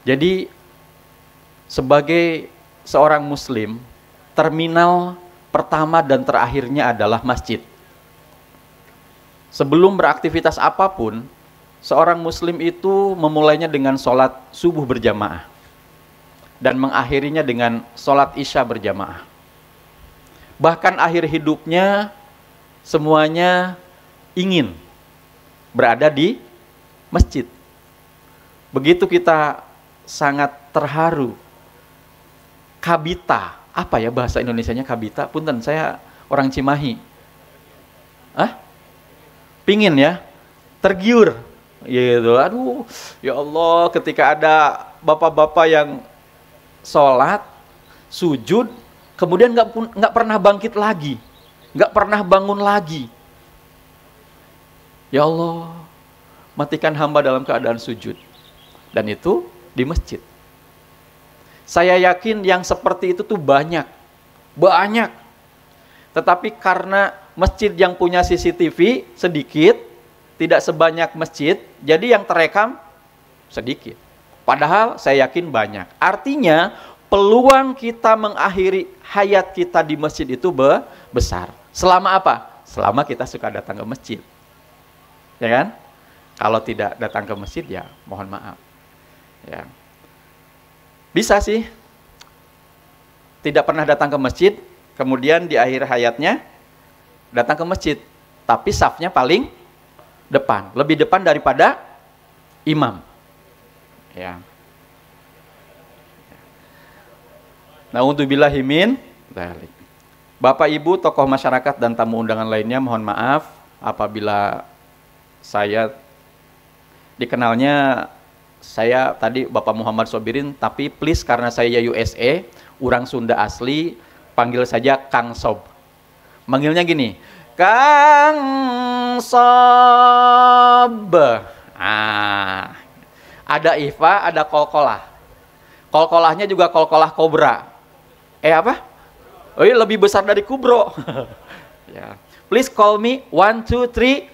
Jadi sebagai seorang muslim, terminal pertama dan terakhirnya adalah masjid. Sebelum beraktivitas apapun, seorang muslim itu memulainya dengan sholat subuh berjamaah dan mengakhirinya dengan sholat isya berjamaah. Bahkan akhir hidupnya semuanya ingin berada di masjid. Begitu kita sangat terharu. Kabita, apa ya bahasa Indonesianya kabita? Punten, saya orang Cimahi. Pingin ya, tergiur gitu. Aduh, ya Allah, ketika ada bapak-bapak yang sholat, sujud, kemudian nggak pernah bangkit lagi, nggak pernah bangun lagi. Ya Allah, matikan hamba dalam keadaan sujud. Dan itu di masjid. Saya yakin yang seperti itu tuh banyak. Tetapi karena masjid yang punya CCTV sedikit, tidak sebanyak masjid, jadi yang terekam sedikit. Padahal saya yakin banyak. Artinya peluang kita mengakhiri hayat kita di masjid itu besar. Selama apa? Selama kita suka datang ke masjid. Ya kan? Kalau tidak datang ke masjid ya mohon maaf. Ya. Bisa sih tidak pernah datang ke masjid, kemudian di akhir hayatnya datang ke masjid, tapi safnya paling depan, lebih depan daripada imam. Ya. Na'udzubillahi min dzalik. Bapak Ibu, tokoh masyarakat dan tamu undangan lainnya, mohon maaf apabila saya dikenalnya saya tadi Bapak Muhammad Sobirin, tapi please karena saya USA, orang Sunda asli, panggil saja Kang Sob. Manggilnya gini, Kang Sob. Ada Iva, ada kolkolah. Kolkolahnya juga kolkolah kobra. Apa? Oh iya, lebih besar dari kubro. Ya. Please call me 1, 2, 3.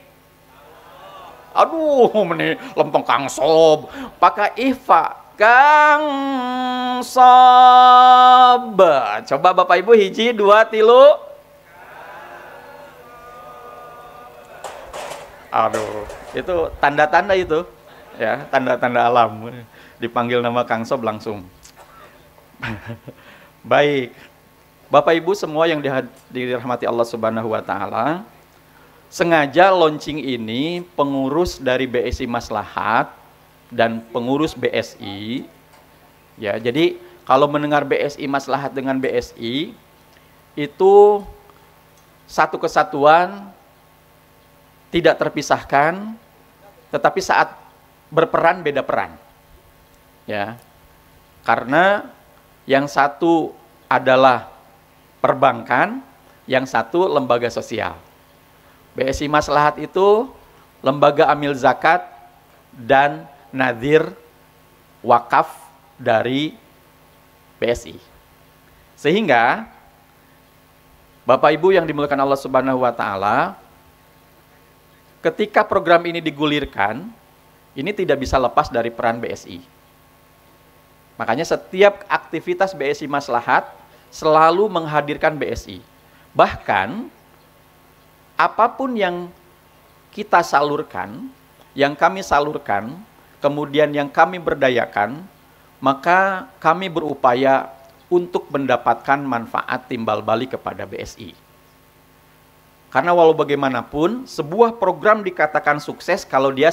Aduh, ini lempeng Kang Sob. Pakai Iva, Kang Sob. Coba Bapak Ibu, 1, 2, 3. Aduh, itu tanda-tanda itu, ya, tanda-tanda alam. Dipanggil nama Kang Sob langsung. Baik, Bapak Ibu semua yang dirahmati Allah Subhanahu Wa Taala, sengaja launching ini pengurus dari BSI Maslahat dan pengurus BSI, ya. Jadi kalau mendengar BSI Maslahat dengan BSI itu satu kesatuan, tidak terpisahkan, tetapi saat berperan beda peran, ya. Karena yang satu adalah perbankan, yang satu lembaga sosial. BSI Maslahat itu lembaga amil zakat dan nadir wakaf dari BSI. Sehingga Bapak Ibu yang dimuliakan Allah Subhanahu Wa Taala, ketika program ini digulirkan, ini tidak bisa lepas dari peran BSI. Makanya setiap aktivitas BSI Maslahat selalu menghadirkan BSI. Bahkan apapun yang kita salurkan, yang kami salurkan, kemudian yang kami berdayakan, maka kami berupaya untuk mendapatkan manfaat timbal balik kepada BSI. Karena walau bagaimanapun, sebuah program dikatakan sukses kalau dia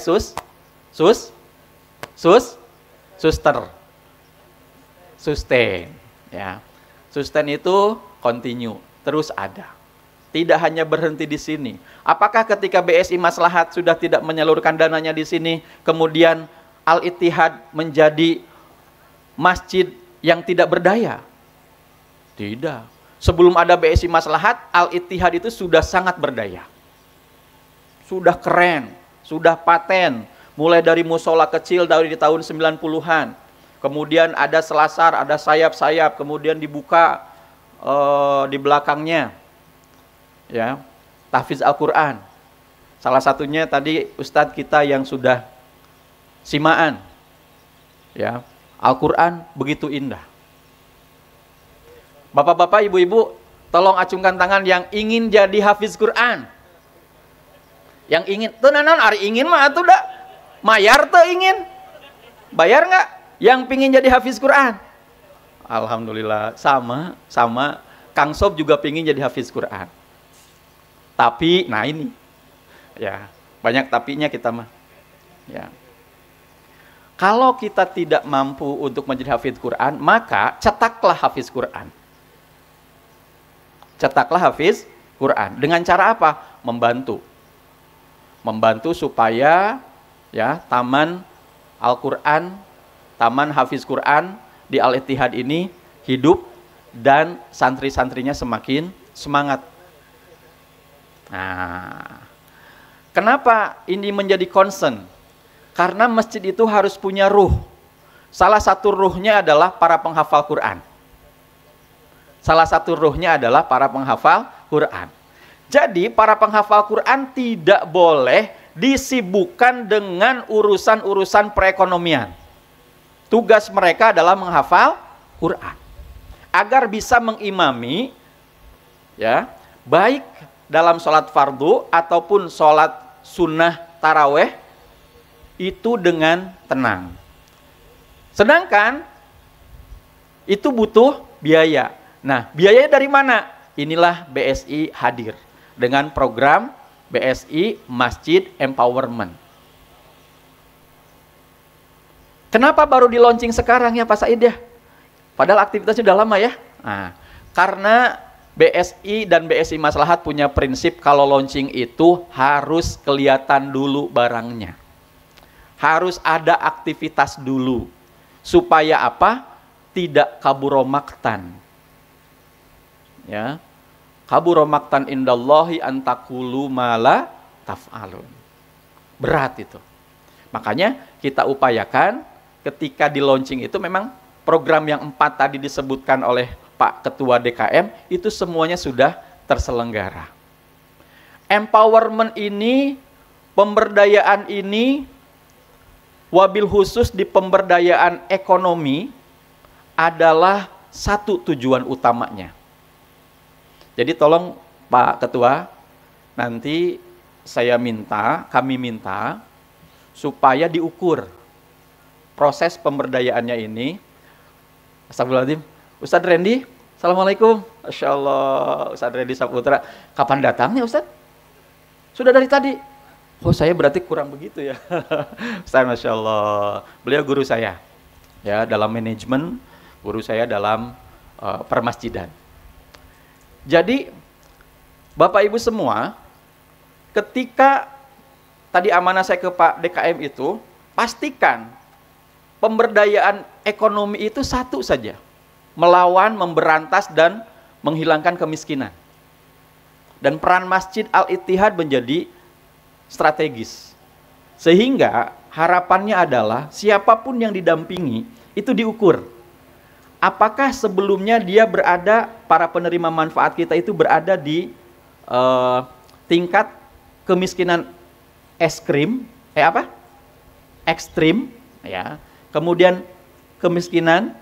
sustain, ya. Sustain itu continue, terus ada. Tidak hanya berhenti di sini. Apakah ketika BSI Maslahat sudah tidak menyalurkan dananya di sini, kemudian Al-Ittihad menjadi masjid yang tidak berdaya? Tidak. Sebelum ada BSI Maslahat, Al-Ittihad itu sudah sangat berdaya. Sudah keren, sudah paten. Mulai dari musola kecil dari tahun 90-an. Kemudian ada selasar, ada sayap-sayap, kemudian dibuka di belakangnya. Ya, tahfiz Al-Quran. Salah satunya tadi Ustadz kita yang sudah simaan, ya, Al-Quran begitu indah. Bapak-bapak, ibu-ibu, tolong acungkan tangan yang ingin jadi hafiz Quran. Yang ingin, tuh nanon, hari ingin mah tuh dah, mayar tuh ingin, bayar nggak? Yang pingin jadi hafiz Quran? Alhamdulillah, sama Kang Sob juga pingin jadi hafiz Quran. Tapi, nah ini, ya banyak tapinya kita mah. Ya. Kalau kita tidak mampu untuk menjadi hafiz Quran, maka cetaklah hafiz Quran. Cetaklah hafiz Quran. Dengan cara apa? Membantu. Membantu supaya ya taman Al-Quran, taman hafiz Quran di Al-Ittihad ini hidup dan santri-santrinya semakin semangat. Nah, kenapa ini menjadi concern? Karena masjid itu harus punya ruh. Salah satu ruhnya adalah para penghafal Quran. Salah satu ruhnya adalah para penghafal Quran. Jadi para penghafal Quran tidak boleh disibukkan dengan urusan-urusan perekonomian. Tugas mereka adalah menghafal Quran. Agar bisa mengimami, ya, baik dalam sholat fardu ataupun sholat sunnah taraweh, itu dengan tenang. Sedangkan itu butuh biaya. Nah, biayanya dari mana? Inilah BSI hadir dengan program BSI Masjid Empowerment. Kenapa baru di launching sekarang ya Pak Said ya? Padahal aktivitasnya sudah lama ya. Nah, karena BSI dan BSI Maslahat punya prinsip kalau launching itu harus kelihatan dulu barangnya. Harus ada aktivitas dulu. Supaya apa? Tidak kaburomaktan. Ya. Kaburomaktan indallahi antakulu mala taf'alun. Berat itu. Makanya kita upayakan ketika di launching itu memang program yang 4 tadi disebutkan oleh Pak Ketua DKM itu semuanya sudah terselenggara. Empowerment ini, pemberdayaan ini, wabil khusus di pemberdayaan ekonomi adalah satu tujuan utamanya. Jadi tolong Pak Ketua, nanti kami minta supaya diukur proses pemberdayaannya ini. Astagfirullahaladzim. Ustadz Randy, Assalamualaikum. Masya Allah, Ustadz Randy Saputra. Kapan datangnya Ustadz? Sudah dari tadi. Oh saya berarti kurang begitu ya. Ustadz, Masya Allah. Beliau guru saya. Ya, dalam manajemen, guru saya dalam permasjidan. Jadi, Bapak Ibu semua, ketika tadi amanah saya ke Pak DKM itu, pastikan pemberdayaan ekonomi itu satu saja. Melawan, memberantas, dan menghilangkan kemiskinan. Dan peran Masjid Al-Ittihad menjadi strategis. Sehingga harapannya adalah siapapun yang didampingi itu diukur. Apakah sebelumnya dia berada, para penerima manfaat kita itu berada di tingkat kemiskinan ekstrim, ya. Kemudian kemiskinan,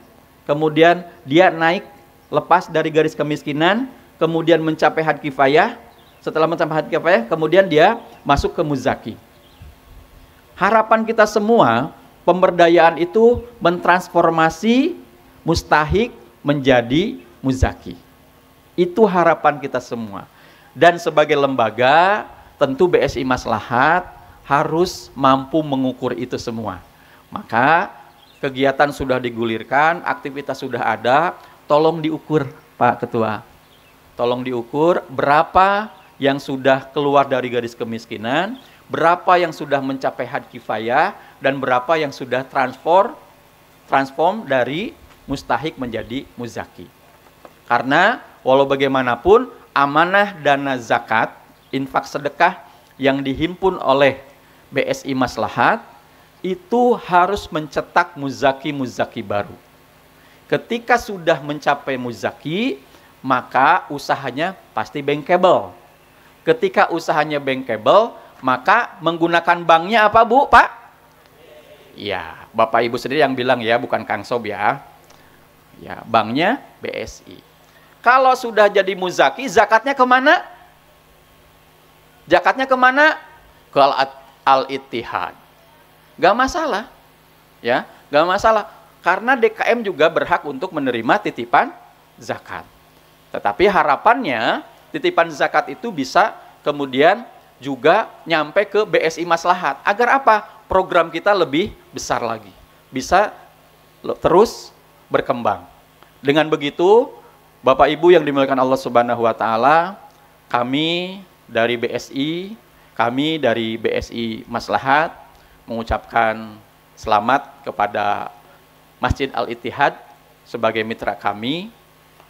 kemudian dia naik lepas dari garis kemiskinan, kemudian mencapai had kifayah. Setelah mencapai had kifayah, kemudian dia masuk ke muzaki. Harapan kita semua, pemberdayaan itu mentransformasi mustahik menjadi muzaki. Itu harapan kita semua. Dan sebagai lembaga, tentu BSI Maslahat harus mampu mengukur itu semua. Maka kegiatan sudah digulirkan, aktivitas sudah ada, tolong diukur Pak Ketua. Tolong diukur berapa yang sudah keluar dari garis kemiskinan, berapa yang sudah mencapai had kifayah, dan berapa yang sudah transform dari mustahik menjadi muzaki. Karena walau bagaimanapun amanah dana zakat, infak sedekah yang dihimpun oleh BSI Maslahat itu harus mencetak muzaki baru. Ketika sudah mencapai muzaki, maka usahanya pasti bankable. Ketika usahanya bankable, maka menggunakan banknya apa Bu, Pak? Ya, Bapak Ibu sendiri yang bilang ya, bukan Kang Sob ya. Ya, banknya BSI. Kalau sudah jadi muzaki, zakatnya kemana? Zakatnya kemana? Ke Al-Ittihad. Gak masalah. Ya, gak masalah. Karena DKM juga berhak untuk menerima titipan zakat. Tetapi harapannya, titipan zakat itu bisa kemudian juga nyampe ke BSI Maslahat. Agar apa? Program kita lebih besar lagi. Bisa terus berkembang. Dengan begitu, Bapak Ibu yang dimuliakan Allah Subhanahu wa taala, kami dari BSI, kami dari BSI Maslahat mengucapkan selamat kepada Masjid Al-Ittihad sebagai mitra kami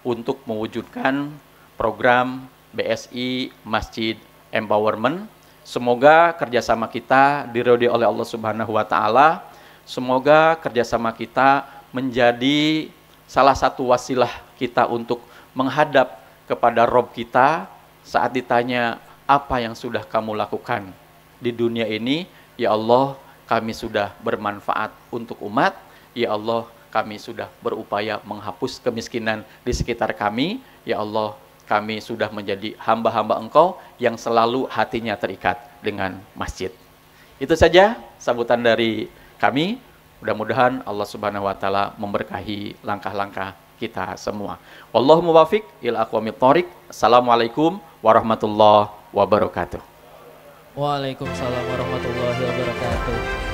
untuk mewujudkan program BSI Masjid Empowerment. Semoga kerjasama kita diridhoi oleh Allah Subhanahu wa taala. Semoga kerjasama kita menjadi salah satu wasilah kita untuk menghadap kepada Rob kita saat ditanya, apa yang sudah kamu lakukan di dunia ini? Ya Allah, kami sudah bermanfaat untuk umat. Ya Allah, kami sudah berupaya menghapus kemiskinan di sekitar kami. Ya Allah, kami sudah menjadi hamba-hamba Engkau yang selalu hatinya terikat dengan masjid. Itu saja sambutan dari kami. Mudah-mudahan Allah Subhanahu wa taala memberkahi langkah-langkah kita semua. Wallahu muwaffiq ila aqwamit thoriq. Assalamualaikum warahmatullahi wabarakatuh. Waalaikumsalam warahmatullahi wabarakatuh.